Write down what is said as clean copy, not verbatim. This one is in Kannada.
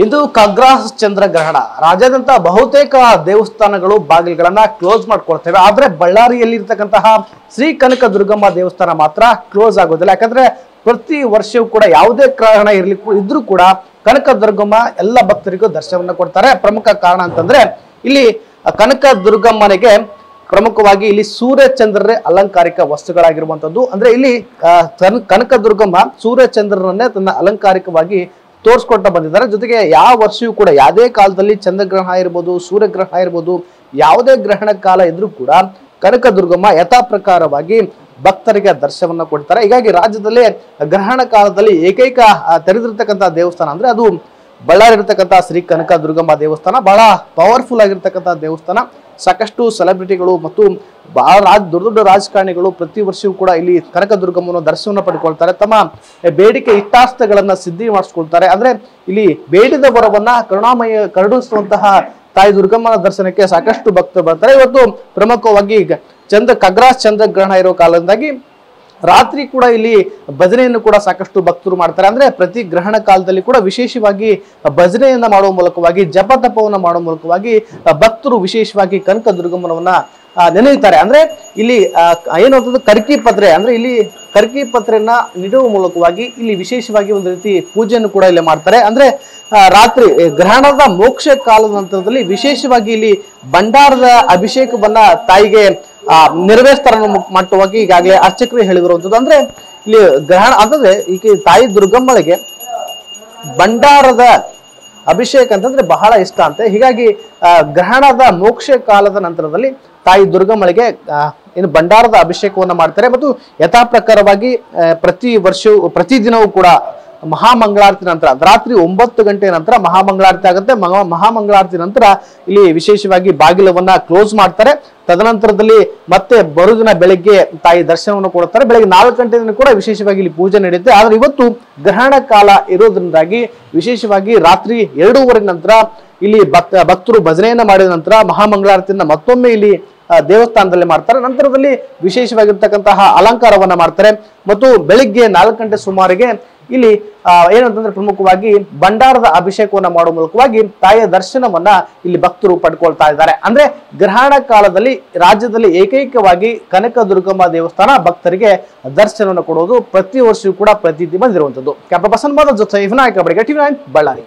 ಇಂದು ಖಗ್ರಾಸ ಚಂದ್ರಗ್ರಹಣ ರಾಜ್ಯಾದ್ಯಂತ ಬಹುತೇಕ ದೇವಸ್ಥಾನಗಳು ಬಾಗಿಲುಗಳನ್ನ ಕ್ಲೋಸ್ ಮಾಡ್ಕೊಳ್ತೇವೆ. ಆದ್ರೆ ಬಳ್ಳಾರಿಯಲ್ಲಿ ಇರತಕ್ಕಂತಹ ಶ್ರೀ ಕನಕ ದುರ್ಗಮ್ಮ ದೇವಸ್ಥಾನ ಮಾತ್ರ ಕ್ಲೋಸ್ ಆಗೋದಿಲ್ಲ. ಯಾಕಂದ್ರೆ ಪ್ರತಿ ವರ್ಷವೂ ಕೂಡ ಯಾವುದೇ ಗ್ರಹಣ ಇದ್ರೂ ಕೂಡ ಕನಕ ದುರ್ಗಮ್ಮ ಎಲ್ಲ ಭಕ್ತರಿಗೂ ದರ್ಶನವನ್ನ ಕೊಡ್ತಾರೆ. ಪ್ರಮುಖ ಕಾರಣ ಅಂತಂದ್ರೆ ಇಲ್ಲಿ ಕನಕ ದುರ್ಗಮ್ಮನಿಗೆ ಪ್ರಮುಖವಾಗಿ ಇಲ್ಲಿ ಸೂರ್ಯ ಚಂದ್ರರೇ ಅಲಂಕಾರಿಕ ವಸ್ತುಗಳಾಗಿರುವಂತದ್ದು. ಅಂದ್ರೆ ಇಲ್ಲಿ ಕನಕ ದುರ್ಗಮ್ಮ ಸೂರ್ಯ ಚಂದ್ರರನ್ನೇ ತನ್ನ ಅಲಂಕಾರಿಕವಾಗಿ ತೋರಿಸ್ಕೊಳ್ತಾ ಬಂದಿದ್ದಾರೆ. ಜೊತೆಗೆ ಯಾವ ವರ್ಷವೂ ಕೂಡ ಯಾವುದೇ ಕಾಲದಲ್ಲಿ ಚಂದ್ರಗ್ರಹಣ ಇರ್ಬೋದು, ಸೂರ್ಯಗ್ರಹಣ ಇರ್ಬೋದು, ಯಾವುದೇ ಗ್ರಹಣ ಕಾಲ ಇದ್ರೂ ಕೂಡ ಕನಕ ದುರ್ಗಮ್ಮ ಯಥಾ ಪ್ರಕಾರವಾಗಿ ಭಕ್ತರಿಗೆ ದರ್ಶನವನ್ನ ಕೊಡ್ತಾರೆ. ಹೀಗಾಗಿ ರಾಜ್ಯದಲ್ಲಿ ಗ್ರಹಣ ಕಾಲದಲ್ಲಿ ಏಕೈಕ ತೆರೆದಿರ್ತಕ್ಕಂಥ ದೇವಸ್ಥಾನ ಅಂದ್ರೆ ಅದು ಬಳ್ಳಾರಿ ಇರತಕ್ಕಂಥ ಶ್ರೀ ಕನಕ ದುರ್ಗಮ್ಮ ದೇವಸ್ಥಾನ. ಬಹಳ ಪವರ್ಫುಲ್ ಆಗಿರ್ತಕ್ಕಂಥ ದೇವಸ್ಥಾನ. ಸಾಕಷ್ಟು ಸೆಲೆಬ್ರಿಟಿಗಳು ಮತ್ತು ಬಹಳ ದೊಡ್ಡ ದೊಡ್ಡ ರಾಜಕಾರಣಿಗಳು ಪ್ರತಿ ವರ್ಷವೂ ಕೂಡ ಇಲ್ಲಿ ಕನಕ ದುರ್ಗಮ್ಮನ ದರ್ಶನವನ್ನು ಪಡ್ಕೊಳ್ತಾರೆ. ತಮ್ಮ ಬೇಡಿಕೆ ಇಷ್ಟಾರ್ಥಗಳನ್ನ ಸಿದ್ಧಿ ಮಾಡಿಸ್ಕೊಳ್ತಾರೆ. ಅಂದ್ರೆ ಇಲ್ಲಿ ಬೇಡಿದ ವರವನ್ನ ಕರುಣಿಸುವಂತಹ ತಾಯಿ ದುರ್ಗಮ್ಮನ ದರ್ಶನಕ್ಕೆ ಸಾಕಷ್ಟು ಭಕ್ತರು ಬರ್ತಾರೆ. ಇವತ್ತು ಪ್ರಮುಖವಾಗಿ ಖಗ್ರಾಸ ಚಂದ್ರಗ್ರಹಣ ಇರೋ ಕಾರಣದಿಂದಾಗಿ ರಾತ್ರಿ ಕೂಡ ಇಲ್ಲಿ ಭಜನೆಯನ್ನು ಕೂಡ ಸಾಕಷ್ಟು ಭಕ್ತರು ಮಾಡ್ತಾರೆ. ಅಂದ್ರೆ ಪ್ರತಿ ಗ್ರಹಣ ಕಾಲದಲ್ಲಿ ಕೂಡ ವಿಶೇಷವಾಗಿ ಭಜನೆಯನ್ನ ಮಾಡುವ ಮೂಲಕವಾಗಿ ಜಪ ತಪವನ್ನ ಮಾಡುವ ಮೂಲಕವಾಗಿ ಭಕ್ತರು ವಿಶೇಷವಾಗಿ ಕನಕ ದುರ್ಗಮ್ಮನವನ್ನ ನೆನೆಯುತ್ತಾರೆ. ಅಂದ್ರೆ ಇಲ್ಲಿ ಏನಂತಂದ್ರೆ ಕರ್ಕಿ ಪತ್ರೆ ಅಂದ್ರೆ ಇಲ್ಲಿ ಕರ್ಕಿ ಪತ್ರೆಯನ್ನ ನೀಡುವ ಮೂಲಕವಾಗಿ ಇಲ್ಲಿ ವಿಶೇಷವಾಗಿ ಒಂದು ರೀತಿ ಪೂಜೆಯನ್ನು ಕೂಡ ಇಲ್ಲಿ ಮಾಡ್ತಾರೆ. ಅಂದ್ರೆ ರಾತ್ರಿ ಗ್ರಹಣದ ಮೋಕ್ಷ ಕಾಲದ ನಂತರದಲ್ಲಿ ವಿಶೇಷವಾಗಿ ಇಲ್ಲಿ ಭಂಡಾರದ ಅಭಿಷೇಕವನ್ನ ತಾಯಿಗೆ ನೆರವೇರಿಸ್ತಾರ ಮಟ್ಟವಾಗಿ ಈಗಾಗಲೇ ಅರ್ಚಕರು ಹೇಳಿರುವಂಥದ್ದು. ಅಂದ್ರೆ ಇಲ್ಲಿ ಗ್ರಹಣ ಅಂತಂದ್ರೆ ಈಗ ತಾಯಿ ದುರ್ಗಮ್ಮಳಿಗೆ ಭಂಡಾರದ ಅಭಿಷೇಕ ಅಂತಂದ್ರೆ ಬಹಳ ಇಷ್ಟ ಅಂತೆ. ಹೀಗಾಗಿ ಗ್ರಹಣದ ಮೋಕ್ಷ ಕಾಲದ ನಂತರದಲ್ಲಿ ತಾಯಿ ದುರ್ಗಮ್ಮಳಿಗೆ ಏನು ಭಂಡಾರದ ಅಭಿಷೇಕವನ್ನ ಮಾಡ್ತಾರೆ. ಮತ್ತು ಯಥಾ ಪ್ರಕಾರವಾಗಿ ಪ್ರತಿದಿನವೂ ಕೂಡ ಮಹಾಮಂಗಳಾರತಿ ನಂತರ ರಾತ್ರಿ 9 ಗಂಟೆ ನಂತರ ಮಹಾಮಂಗಳಾರತಿ ಆಗುತ್ತೆ. ಮಹಾಮಂಗಳಾರತಿ ನಂತರ ಇಲ್ಲಿ ವಿಶೇಷವಾಗಿ ಬಾಗಿಲವನ್ನ ಕ್ಲೋಸ್ ಮಾಡ್ತಾರೆ. ತದನಂತರದಲ್ಲಿ ಮತ್ತೆ ಮರುದಿನ ಬೆಳಗ್ಗೆ ತಾಯಿ ದರ್ಶನವನ್ನು ಕೊಡುತ್ತಾರೆ. ಬೆಳಗ್ಗೆ 4 ಗಂಟೆಯಿಂದ ಕೂಡ ವಿಶೇಷವಾಗಿ ಇಲ್ಲಿ ಪೂಜೆ ನಡೆಯುತ್ತೆ. ಆದ್ರೆ ಇವತ್ತು ಗ್ರಹಣ ಕಾಲ ಇರೋದ್ರಿಂದಾಗಿ ವಿಶೇಷವಾಗಿ ರಾತ್ರಿ 2:30 ನಂತರ ಇಲ್ಲಿ ಭಕ್ತರು ಭಜನೆಯನ್ನ ಮಾಡಿದ ನಂತರ ಮಹಾಮಂಗಳಾರತಿಯನ್ನ ಮತ್ತೊಮ್ಮೆ ಇಲ್ಲಿ ದೇವಸ್ಥಾನದಲ್ಲಿ ಮಾಡ್ತಾರೆ. ನಂತರದಲ್ಲಿ ವಿಶೇಷವಾಗಿರ್ತಕ್ಕಂತಹ ಅಲಂಕಾರವನ್ನ ಮಾಡ್ತಾರೆ. ಮತ್ತು ಬೆಳಿಗ್ಗೆ 4 ಗಂಟೆ ಸುಮಾರಿಗೆ ಇಲ್ಲಿ ಏನಂತಂದ್ರೆ ಪ್ರಮುಖವಾಗಿ ಭಂಡಾರದ ಅಭಿಷೇಕವನ್ನ ಮಾಡುವ ಮೂಲಕವಾಗಿ ತಾಯಿಯ ದರ್ಶನವನ್ನ ಇಲ್ಲಿ ಭಕ್ತರು ಪಡ್ಕೊಳ್ತಾ ಇದ್ದಾರೆ. ಅಂದ್ರೆ ಗ್ರಹಣ ಕಾಲದಲ್ಲಿ ರಾಜ್ಯದಲ್ಲಿ ಏಕೈಕವಾಗಿ ಕನಕ ದುರ್ಗಮ್ಮ ದೇವಸ್ಥಾನ ಭಕ್ತರಿಗೆ ದರ್ಶನವನ್ನು ಕೊಡುವುದು ಪ್ರತಿ ವರ್ಷವೂ ಕೂಡ ಪ್ರತೀತಿ ಬಂದಿರುವಂತದ್ದು. ಕ್ಯಾಪ್ಟನ್ ಬಸನ್ ಜೊತೆ ವಿನಾಯಕ ಬಳಿಗ ಟಿವಿ9 ಬಳ್ಳಾರಿ.